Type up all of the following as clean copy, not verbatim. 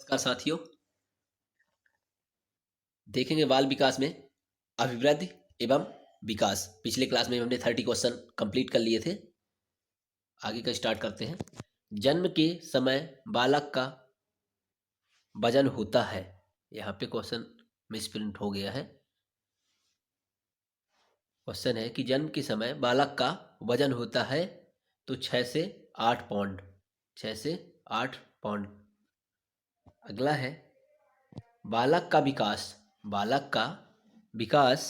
नमस्कार साथियों। देखेंगे बाल विकास में अभिवृद्धि एवं विकास। पिछले क्लास में हमने 30 क्वेश्चन कंप्लीट कर लिए थे। आगे का स्टार्ट करते हैं। जन्म के समय बालक का वजन होता है। यहाँ पे क्वेश्चन मिसप्रिंट हो गया है। क्वेश्चन है कि जन्म के समय बालक का वजन होता है तो 6 से 8 पाउंड। 6 से 8 पाउंड। अगला है बालक का विकास। बालक का विकास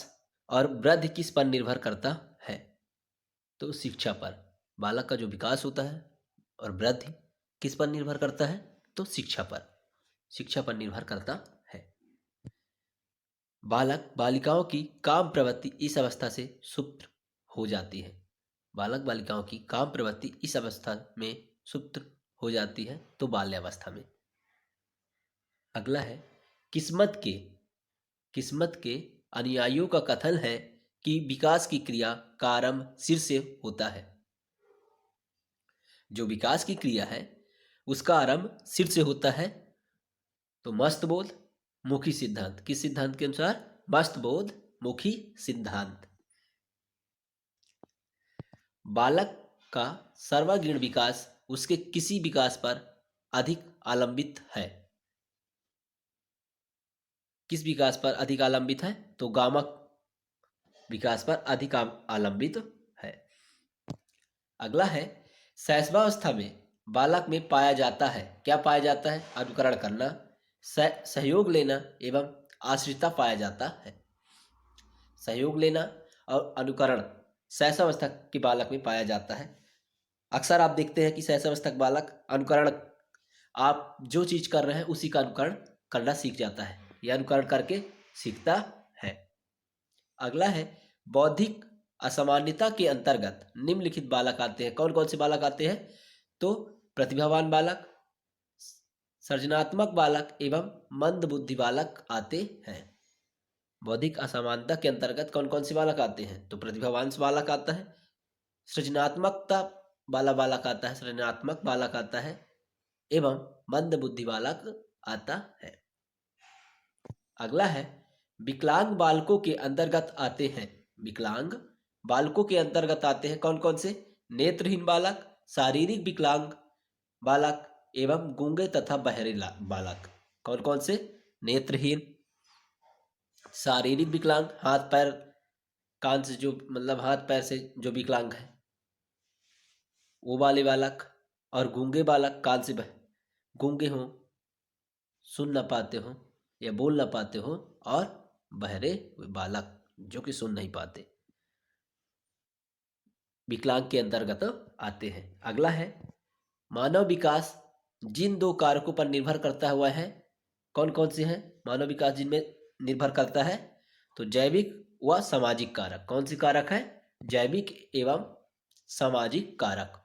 और वृद्धि किस पर निर्भर करता है? तो शिक्षा पर। बालक का जो विकास होता है और वृद्धि किस पर निर्भर करता है? तो शिक्षा पर। शिक्षा पर निर्भर करता है। बालक बालिकाओं की काम प्रवृत्ति इस अवस्था से सुप्त हो जाती है। बालक बालिकाओं की काम प्रवृत्ति इस अवस्था में सुप्त हो जाती है तो बाल्यावस्था में। अगला है किस्मत के अनुयायियों का कथन है कि विकास की क्रिया का आरंभ सिर से होता है। जो विकास की क्रिया है उसका आरंभ सिर से होता है। तो मस्तबोध मुखी सिद्धांत। किस सिद्धांत के अनुसार? मस्तबोध मुखी सिद्धांत। बालक का सर्वांगीण विकास उसके किसी विकास पर अधिक आलंबित है। किस विकास पर अधिक आलंबित है? तो गामक विकास पर अधिक आलंबित है। अगला है शैशवावस्था में बालक में पाया जाता है। क्या पाया जाता है? अनुकरण करना, सहयोग लेना एवं आश्रितता पाया जाता है। सहयोग लेना और अनुकरण शैशवावस्था के बालक में पाया जाता है। अक्सर आप देखते हैं कि शैशवावस्था का बालक अनुकरण, आप जो चीज कर रहे हैं उसी का अनुकरण करना सीख जाता है या अनुकरण करके सीखता है। अगला है बौद्धिक असामान्यता के अंतर्गत निम्नलिखित बालक आते हैं। कौन कौन से बालक आते हैं? तो प्रतिभावान बालक, सृजनात्मक बालक एवं मंद बुद्धि बालक आते हैं। बौद्धिक असमानता के अंतर्गत कौन कौन से बालक आते हैं? तो प्रतिभावान बालक आता है, सृजनात्मकता वाला बालक आता है, सृजनात्मक बालक आता है एवं मंद बुद्धि बालक आता है। अगला है विकलांग बालकों के अंतर्गत आते हैं। विकलांग बालकों के अंतर्गत आते हैं कौन कौन से? नेत्रहीन बालक, शारीरिक विकलांग बालक एवं गूंगे तथा बहरे बालक। कौन कौन से? नेत्रहीन, शारीरिक विकलांग, हाथ पैर कान से जो मतलब हाथ पैर से जो विकलांग है वो वाले बालक, और गूंगे बालक कान से गूंगे हों, सुन ना पाते हो या बोल ना पाते हो, और बहरे बालक जो कि सुन नहीं पाते, विकलांग के अंतर्गत आते हैं। अगला है मानव विकास जिन दो कारकों पर निर्भर करता हुआ है। कौन कौन से हैं मानव विकास जिनमें निर्भर करता है? तो जैविक व सामाजिक कारक। कौन से कारक है? जैविक एवं सामाजिक कारक।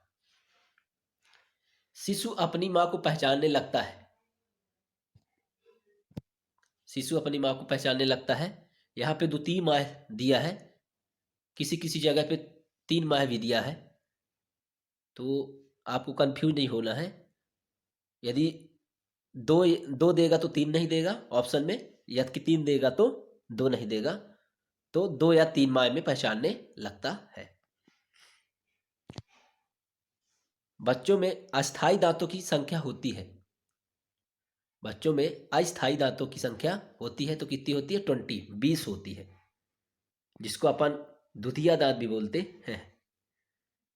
शिशु अपनी मां को पहचानने लगता है। शिशु अपनी मां को पहचानने लगता है। यहाँ पे 2-3 माह दिया है, किसी किसी जगह पे 3 माह भी दिया है, तो आपको कंफ्यूज नहीं होना है। यदि दो दो देगा तो 3 नहीं देगा ऑप्शन में, या कि 3 देगा तो 2 नहीं देगा, तो 2 या 3 माह में पहचानने लगता है। बच्चों में अस्थायी दांतों की संख्या होती है। बच्चों में अस्थायी दांतों की संख्या होती है तो कितनी होती है? 20 होती है, जिसको अपन द्वितीय दांत भी बोलते हैं।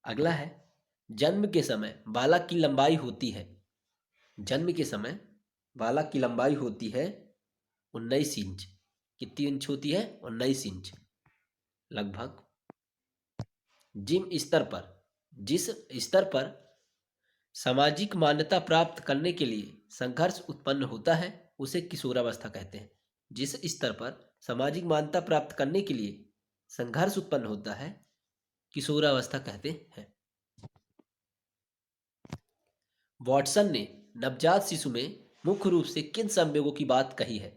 अगला है जन्म के समय बालक की लंबाई होती है। जन्म के समय बालक की लंबाई होती है 19 इंच। कितनी इंच होती है? 19 इंच लगभग। जिस स्तर पर सामाजिक मान्यता प्राप्त करने के लिए संघर्ष उत्पन्न होता है उसे किशोरावस्था कहते हैं। जिस स्तर पर सामाजिक मान्यता प्राप्त करने के लिए संघर्ष उत्पन्न होता है किशोरावस्था कहते हैं। वॉटसन ने नवजात शिशु में मुख्य रूप से किन संवेगों की बात कही है?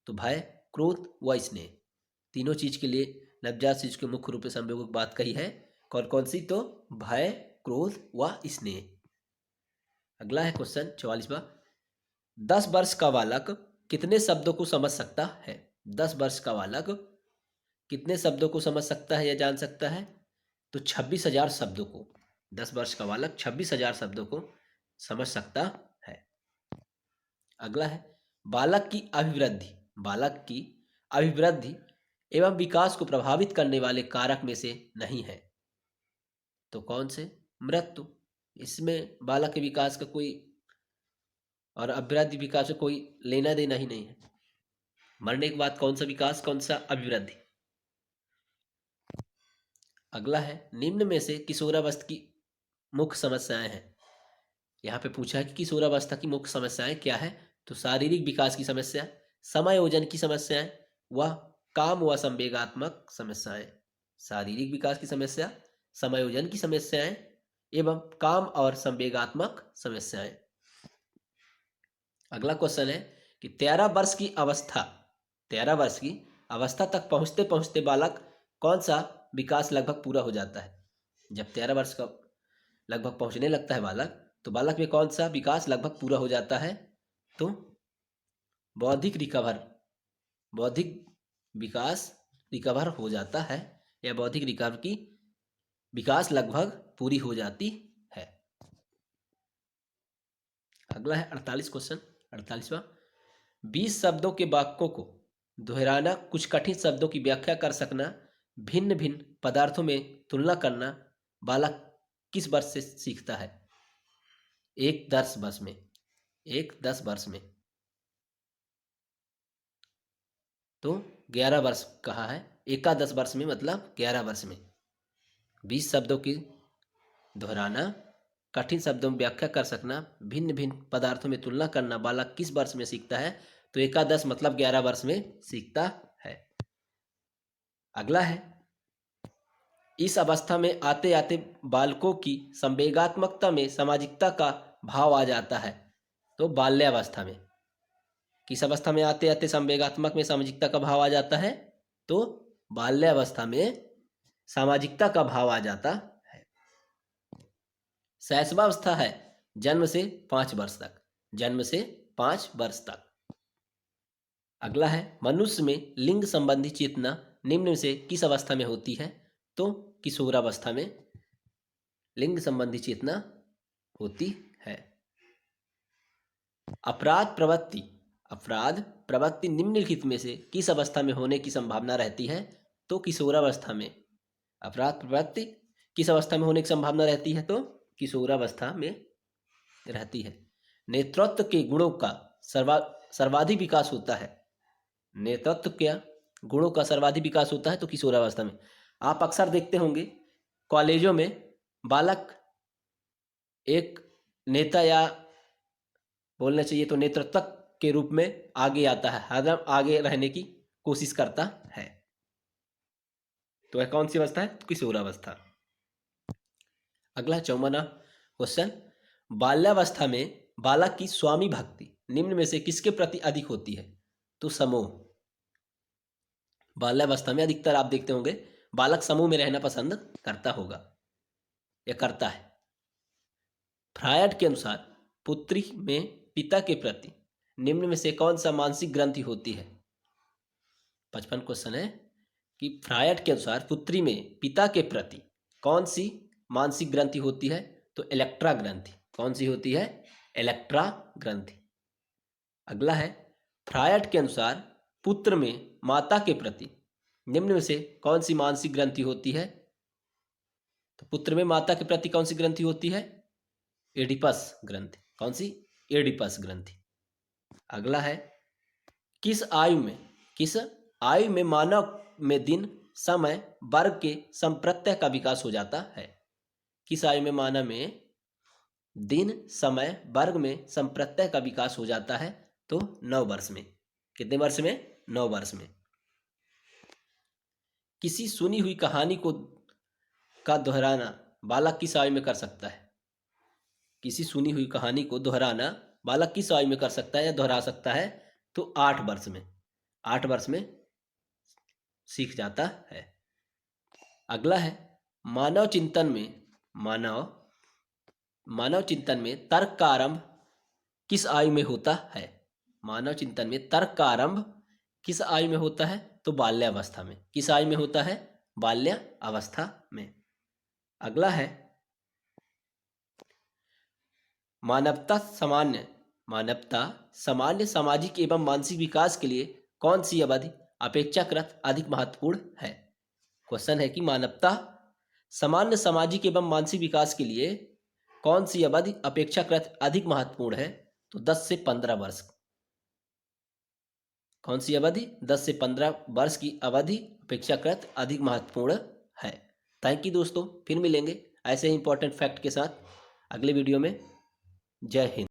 तो भय, क्रोध व स्नेह। तीनों चीज के लिए नवजात शिशु के मुख्य रूप से संवेगों की बात कही है। कौन कौन सी? तो भय, क्रोध व स्नेह। अगला है क्वेश्चन 44वां। 10 वर्ष का बालक कितने शब्दों को समझ सकता है? 10 वर्ष का बालक कितने शब्दों को समझ सकता है या जान सकता है? तो 26,000 शब्दों को। 10 वर्ष का बालक 26,000 शब्दों को समझ सकता है। अगला है, बालक की अभिवृद्धि एवं विकास को प्रभावित करने वाले कारक में से नहीं है। तो कौन से? मृत्यु। इसमें बालक के विकास का कोई और अभिवृद्धि विकास से कोई लेना देना ही नहीं है। मरने के बाद कौन सा विकास, कौन सा अभिवृद्धि। अगला है, निम्न में से किशोरावस्था की मुख्य समस्याएं हैं। यहाँ पे पूछा है कि किशोरावस्था की मुख्य समस्याएं क्या है? तो शारीरिक विकास की समस्या, समायोजन की समस्याएं व काम व संवेगात्मक समस्याएं। शारीरिक विकास की समस्या, समायोजन की समस्याएं एवं काम और संवेगात्मक समस्याएं। अगला क्वेश्चन है कि 13 वर्ष की अवस्था तक पहुंचते पहुंचते बालक कौन सा विकास लगभग पूरा हो जाता है? जब 13 वर्ष का लगभग पहुंचने लगता है बालक, तो बालक में कौन सा विकास लगभग पूरा हो जाता है? तो बौद्धिक विकास रिकवर हो जाता है, या बौद्धिक रिकवर की विकास लगभग पूरी हो जाती है। अगला है 48 क्वेश्चन, 48वां। 20 शब्दों के वाक्यों को दोहराना, कुछ कठिन शब्दों की व्याख्या कर सकना, भिन्न भिन्न पदार्थों में तुलना करना बालक किस वर्ष से सीखता है? 10 वर्ष में। तो 11 वर्ष कहा है। 10 वर्ष में मतलब 11 वर्ष में। 20 शब्दों की दोहराना, कठिन शब्दों में व्याख्या कर सकना, भिन्न भिन्न पदार्थों में तुलना करना बालक किस वर्ष में सीखता है? तो 10 मतलब 11 वर्ष में सीखता है। अगला है, इस अवस्था में आते आते बालकों की संवेगात्मकता में सामाजिकता का भाव आ जाता है। तो बाल्यावस्था में। किस अवस्था में आते आते संवेगात्मक में सामाजिकता का भाव आ जाता है? तो बाल्यावस्था में सामाजिकता का भाव आ जाता है। शैशवावस्था है जन्म से 5 वर्ष तक। अगला है, मनुष्य में लिंग संबंधी चेतना निम्न से किस अवस्था में होती है? तो किशोरावस्था में लिंग संबंधी चेतना होती है। अपराध प्रवृत्ति निम्नलिखित में से किस अवस्था में होने की संभावना रहती है? तो किशोरावस्था में। अपराध प्रवृत्ति किस अवस्था में होने की संभावना रहती है? तो किशोरावस्था में रहती है। नेतृत्व के गुणों का सर्वाधिक विकास होता है। नेतृत्व के गुणों का सर्वाधिक विकास होता है तो किशोरावस्था में। आप अक्सर देखते होंगे कॉलेजों में बालक एक नेता, या बोलना चाहिए तो नेतृत्व के रूप में आगे आता है, हरदम आगे रहने की कोशिश करता है। तो वह कौन सी अवस्था है? तो किशोरावस्था। अगला 54वां क्वेश्चन, बाल्यावस्था में बालक की स्वामी भक्ति निम्न में से किसके प्रति अधिक होती है? तो समूह। बाल्यावस्था में अधिकतर आप देखते होंगे बालक समूह में रहना पसंद करता होगा या करता है। फ्रायड के अनुसार पुत्री में पिता के प्रति निम्न में से कौन सा मानसिक ग्रंथि होती है? 55 क्वेश्चन है कि फ्रायड के अनुसार पुत्री में पिता के प्रति कौन सी मानसिक ग्रंथि होती है? तो इलेक्ट्रा ग्रंथि। कौन सी होती है? इलेक्ट्रा ग्रंथि। अगला है, फ्रायड के अनुसार पुत्र में माता के प्रति निम्न में से कौन सी मानसिक ग्रंथि होती है? तो पुत्र में माता के प्रति कौन सी ग्रंथि होती है? एडिपस ग्रंथि। कौन सी? एडिपस ग्रंथि। अगला है, किस आयु में मानव में दिन समय वर्ग के संप्रत्यय का विकास हो जाता है? किस आयु में मानव में दिन समय वर्ग में संप्रत्यय का विकास हो जाता है? तो 9 वर्ष में। कितने वर्ष में? 9 वर्ष में। किसी सुनी हुई कहानी का दोहराना बालक किस आयु में कर सकता है? किसी सुनी हुई कहानी को दोहराना बालक किस आयु में कर सकता है या दोहरा सकता है? तो 8 वर्ष में। 8 वर्ष में सीख जाता है। अगला है, मानव चिंतन में तर्क का आरंभ किस आयु में होता है? मानव चिंतन में तर्क का आरंभ किस आयु में होता है? तो बाल्यावस्था में। किस आयु में होता है? बाल्यावस्था में। अगला है मानवता सामान्य सामाजिक एवं मानसिक विकास के लिए कौन सी अवधि अपेक्षाकृत अधिक महत्वपूर्ण है? क्वेश्चन है कि मानवता सामान्य सामाजिक एवं मानसिक विकास के लिए कौन सी अवधि अपेक्षाकृत अधिक महत्वपूर्ण है? तो 10 से 15 वर्ष। कौन सी अवधि? 10 से 15 वर्ष की अवधि अपेक्षाकृत अधिक महत्वपूर्ण है। थैंक यू दोस्तों, फिर मिलेंगे ऐसे ही इंपॉर्टेंट फैक्ट के साथ अगले वीडियो में। जय हिंद।